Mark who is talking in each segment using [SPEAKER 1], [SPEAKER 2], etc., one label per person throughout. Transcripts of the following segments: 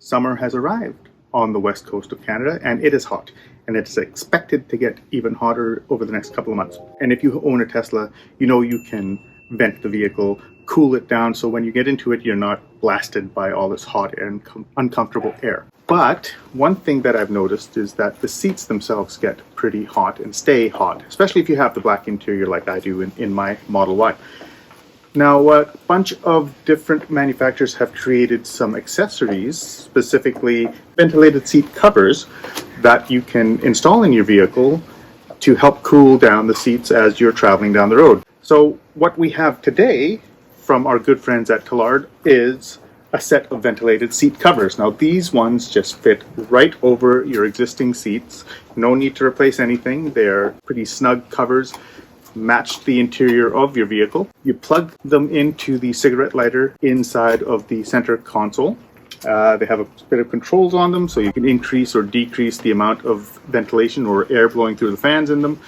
[SPEAKER 1] Summer has arrived on the west coast of Canada, and it is hot, and it's expected to get even hotter over the next couple of months. And if you own a Tesla, you know you can vent the vehicle, cool it down, so when you get into it, you're not blasted by all this hot and uncomfortable air. But one thing that I've noticed is that the seats themselves get pretty hot and stay hot, especially if you have the black interior like I do in my Model Y. Now, a bunch of different manufacturers have created some accessories, specifically ventilated seat covers, that you can install in your vehicle to help cool down the seats as you're traveling down the road. So what we have today from our good friends at Tlyard is a set of ventilated seat covers. Now these ones just fit right over your existing seats. No need to replace anything. They're pretty snug covers, match the interior of your vehicle. You plug them into the cigarette lighter inside of the center console. They have a bit of controls on them, so you can increase or decrease the amount of ventilation or air blowing through the fans in them.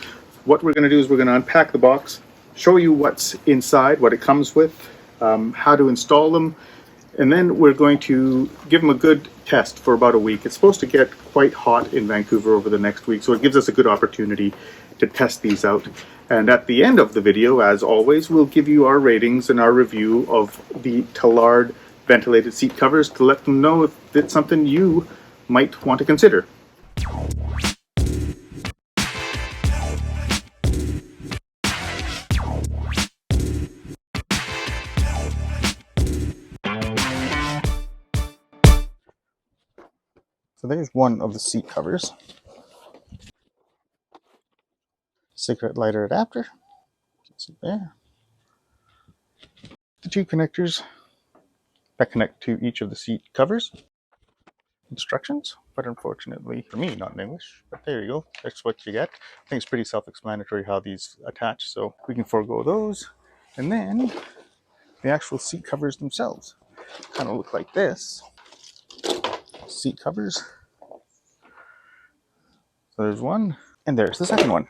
[SPEAKER 1] What we're going to do is we're going to unpack the box, show you what's inside, what it comes with, how to install them, and then we're going to give them a good test for about a week. It's supposed to get quite hot in Vancouver over the next week, so it gives us a good opportunity to test these out. And at the end of the video, as always, we'll give you our ratings and our review of the Tlyard ventilated seat covers to let them know if it's something you might want to consider. So there's one of the seat covers. Cigarette lighter adapter. See there. The two connectors that connect to each of the seat covers. Instructions, but unfortunately for me, not in English. But there you go. That's what you get. I think it's pretty self-explanatory how these attach, so we can forego those. And then the actual seat covers themselves kind of look like this. Seat covers. So there's one, and there's the second one.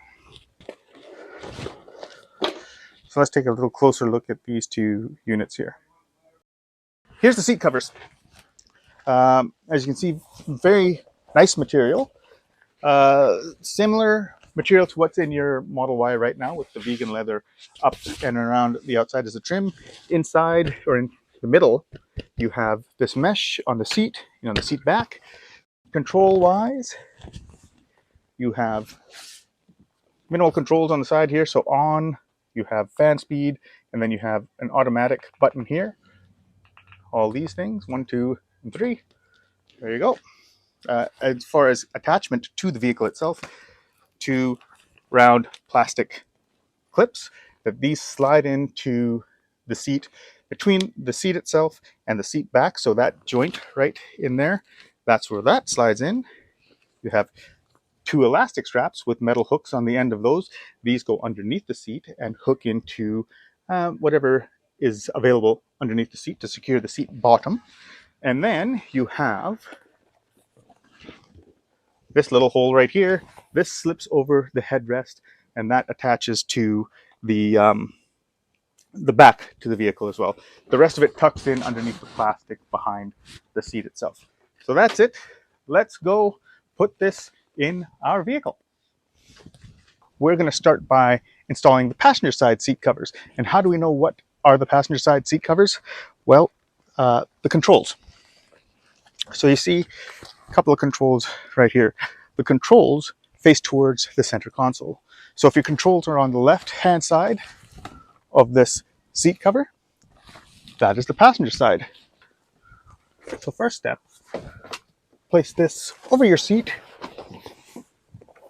[SPEAKER 1] So let's take a little closer look at these two units here. Here's the seat covers. As you can see, very nice material. Similar material to what's in your Model Y right now, with the vegan leather up and around the outside as a trim. Inside, or in the middle, you have this mesh on the seat, the seat back. Control-wise, you have minimal controls on the side here. So on, you have fan speed, and then you have an automatic button here. All these things, 1, 2, and 3. There you go. As far as attachment to the vehicle itself, 2 round plastic clips that these slide into the seat, between the seat itself and the seat back. So that joint right in there, that's where that slides in. You have 2 elastic straps with metal hooks on the end of those. These go underneath the seat and hook into whatever is available underneath the seat to secure the seat bottom. And then you have this little hole right here. This slips over the headrest, and that attaches to the back to the vehicle as well. The rest of it tucks in underneath the plastic behind the seat itself. So that's it. Let's go put this in our vehicle. We're going to start by installing the passenger side seat covers. And how do we know what are the passenger side seat covers? Well, the controls. So you see a couple of controls right here. The controls face towards the center console. So if your controls are on the left-hand side of this seat cover, that is the passenger side. So first step, place this over your seat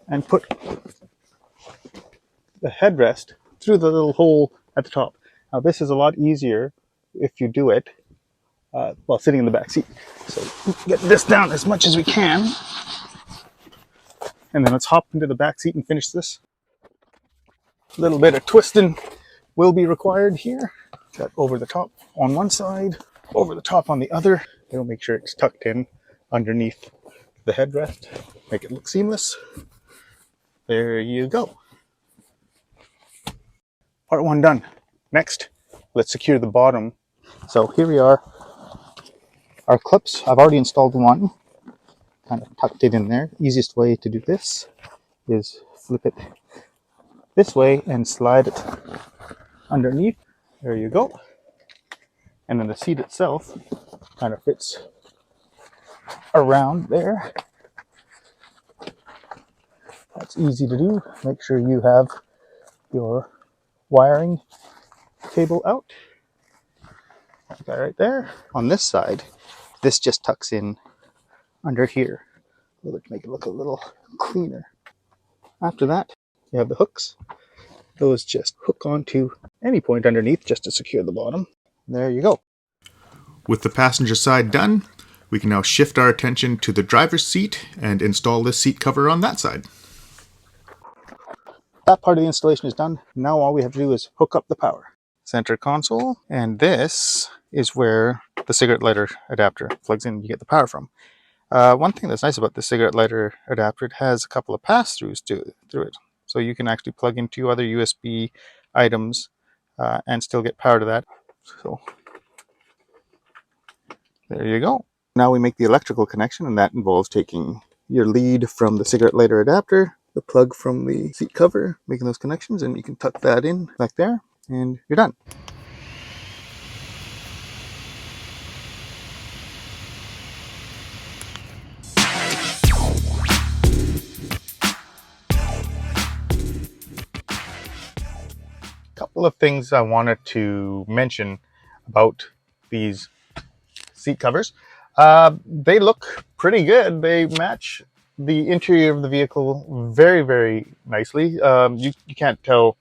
[SPEAKER 1] and put the headrest through the little hole at the top. Now this is a lot easier if you do it while sitting in the back seat. So get this down as much as we can. And then let's hop into the back seat and finish this. A little bit of twisting will be required here. Got over the top on one side, over the top on the other. We'll make sure it's tucked in underneath the headrest. Make it look seamless. There you go. Part 1 done. Next, let's secure the bottom. So here we are. our clips. I've already installed one, kind of tucked it in there. Easiest way to do this is flip it this way and slide it underneath. There you go. And then the seat itself kind of fits around there. That's easy to do. Make sure you have your wiring cable out. Okay, right there. On this side, this just tucks in under here. Let's make it look a little cleaner. After that, you have the hooks. Those just hook onto any point underneath just to secure the bottom. There you go.
[SPEAKER 2] With the passenger side done, we can now shift our attention to the driver's seat and install this seat cover on that side.
[SPEAKER 1] That part of the installation is done. Now all we have to do is hook up the power. Center console, and this is where the cigarette lighter adapter plugs in. You get the power from. One thing that's nice about the cigarette lighter adapter, it has a couple of pass-throughs through it. So you can actually plug in 2 other USB items and still get power to that. So there you go. Now we make the electrical connection, and that involves taking your lead from the cigarette lighter adapter, the plug from the seat cover, making those connections, and you can tuck that in like there, and you're done. Couple of things I wanted to mention about these seat covers. They look pretty good. They match the interior of the vehicle very, very nicely. You can't tell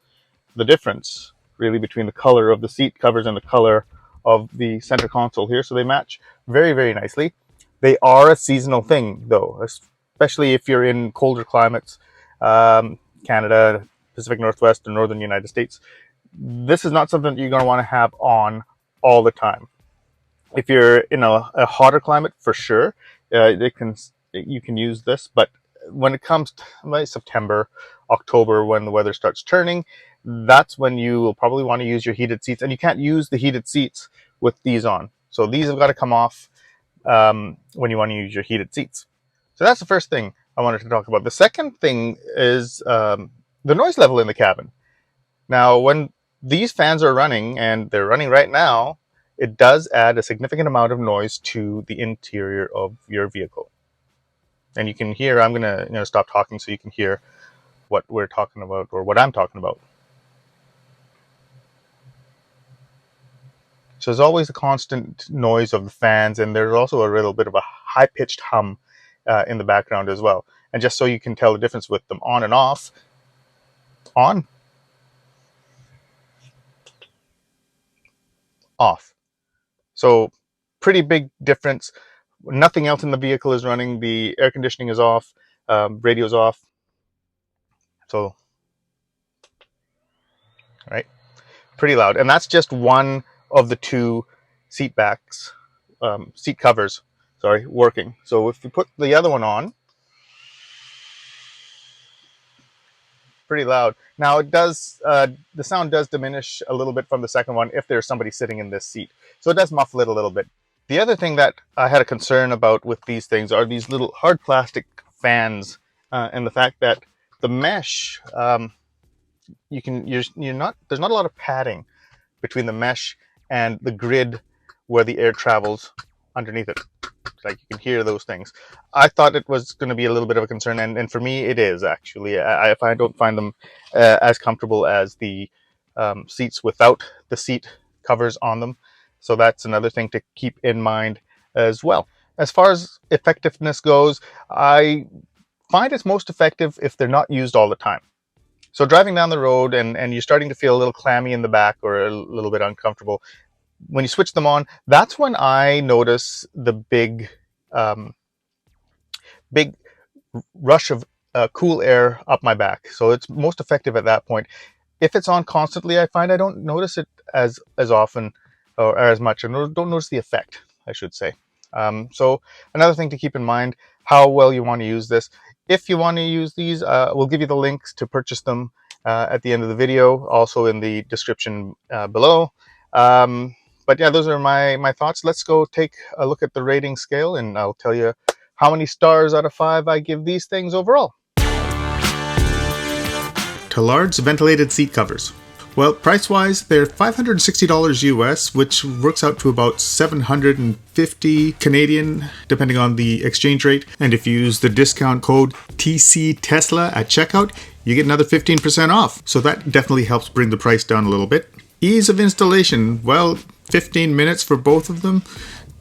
[SPEAKER 1] the difference really between the color of the seat covers and the color of the center console here. So they match very, very nicely. They are a seasonal thing though, especially if you're in colder climates, Canada, Pacific Northwest, and Northern United States. This is not something that you're going to want to have on all the time. If you're in a hotter climate, for sure, you can use this. But when it comes to like September, October, when the weather starts turning, that's when you will probably want to use your heated seats. And you can't use the heated seats with these on. So these have got to come off when you want to use your heated seats. So that's the first thing I wanted to talk about. The second thing is the noise level in the cabin. Now, when these fans are running, and they're running right now, it does add a significant amount of noise to the interior of your vehicle. And you can hear, I'm going to stop talking so you can hear what we're talking about, or what I'm talking about. So there's always a constant noise of the fans, and there's also a little bit of a high-pitched hum in the background as well. And just so you can tell the difference with them on and off, on, off. So pretty big difference. Nothing else in the vehicle is running. The air conditioning is off, radio's off. So, all right, pretty loud. And that's just one of the 2 seat backs, seat covers, sorry, working. So if you put the other one on, pretty loud. Now it does, the sound does diminish a little bit from the second one if there's somebody sitting in this seat. So it does muffle it a little bit. The other thing that I had a concern about with these things are these little hard plastic fans, and the fact that the mesh, there's not a lot of padding between the mesh and the grid where the air travels underneath it. Like, you can hear those things. I thought it was going to be a little bit of a concern, and for me it is actually. I don't find them as comfortable as the seats without the seat covers on them. So that's another thing to keep in mind as well. As far as effectiveness goes, I find it's most effective if they're not used all the time. So driving down the road and you're starting to feel a little clammy in the back or a little bit uncomfortable, when you switch them on, that's when I notice the big rush of cool air up my back. So it's most effective at that point. If it's on constantly, I find I don't notice it as often or as much, and don't notice the effect, I should say. So another thing to keep in mind, how well you want to use this. If you want to use these, we'll give you the links to purchase them at the end of the video, also in the description below.
[SPEAKER 2] But yeah, those are my thoughts. Let's go take a look at the rating scale, and I'll tell you how many stars out of 5 I give these things overall. Tlyard's ventilated seat covers. Well, price-wise, they're $560 US, which works out to about 750 Canadian, depending on the exchange rate. And if you use the discount code TCTESLA at checkout, you get another 15% off. So that definitely helps bring the price down a little bit. Ease of installation, well, 15 minutes for both of them.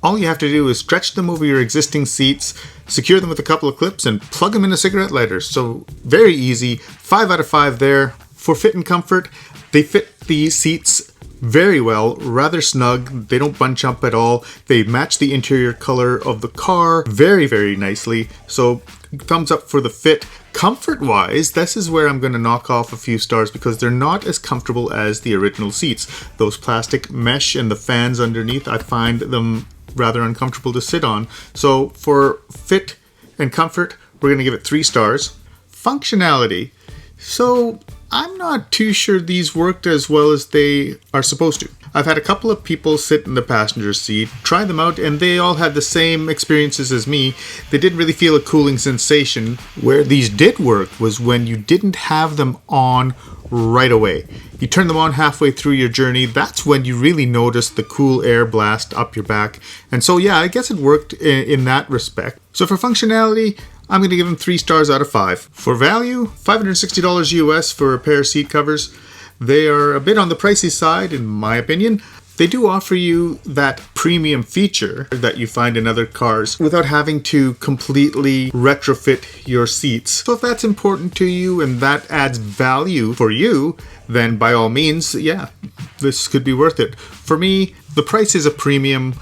[SPEAKER 2] All you have to do is stretch them over your existing seats, secure them with a couple of clips, and plug them in a cigarette lighter. So very easy. 5 out of 5 there. For fit and comfort, they fit the seats very well, rather snug. They don't bunch up at all. They match the interior color of the car very, very nicely. So thumbs up for the fit. Comfort-wise, this is where I'm going to knock off a few stars because they're not as comfortable as the original seats. Those plastic mesh and the fans underneath, I find them rather uncomfortable to sit on. So for fit and comfort, we're going to give it 3 stars. Functionality. So I'm not too sure these worked as well as they are supposed to. I've had a couple of people sit in the passenger seat, try them out, and they all had the same experiences as me. They didn't really feel a cooling sensation. Where these did work was when you didn't have them on right away. You turn them on halfway through your journey, that's when you really notice the cool air blast up your back. And so yeah, I guess it worked in that respect. So for functionality, I'm going to give them 3 stars out of 5. For value, $560 US for a pair of seat covers. They are a bit on the pricey side, in my opinion. They do offer you that premium feature that you find in other cars without having to completely retrofit your seats. So if that's important to you and that adds value for you, then by all means, yeah, this could be worth it. For me, the price is a premium.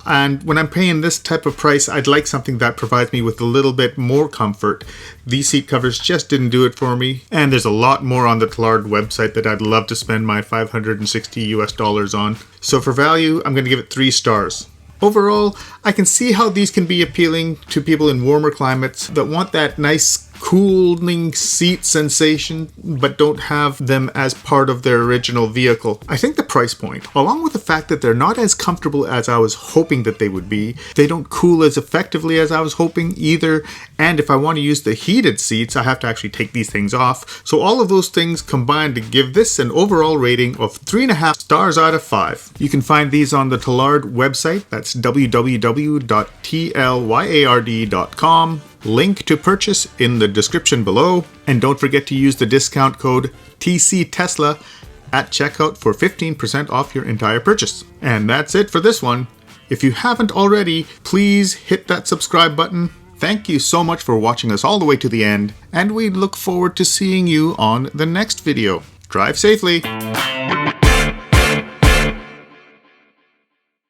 [SPEAKER 2] And when I'm paying this type of price, I'd like something that provides me with a little bit more comfort. These seat covers just didn't do it for me. And there's a lot more on the Tlyard website that I'd love to spend my $560 US on. So for value, I'm going to give it 3 stars. Overall, I can see how these can be appealing to people in warmer climates that want that nice cooling seat sensation but don't have them as part of their original vehicle. I think the price point, along with the fact that they're not as comfortable as I was hoping that they would be, they don't cool as effectively as I was hoping either, and if I want to use the heated seats, I have to actually take these things off. So all of those things combined to give this an overall rating of 3.5 stars out of 5. You can find these on the Tlyard website. That's www.tlyard.com. Link to purchase in the description below. And don't forget to use the discount code TCTESLA at checkout for 15% off your entire purchase. And that's it for this one. If you haven't already, please hit that subscribe button. Thank you so much for watching us all the way to the end, and we look forward to seeing you on the next video. Drive safely.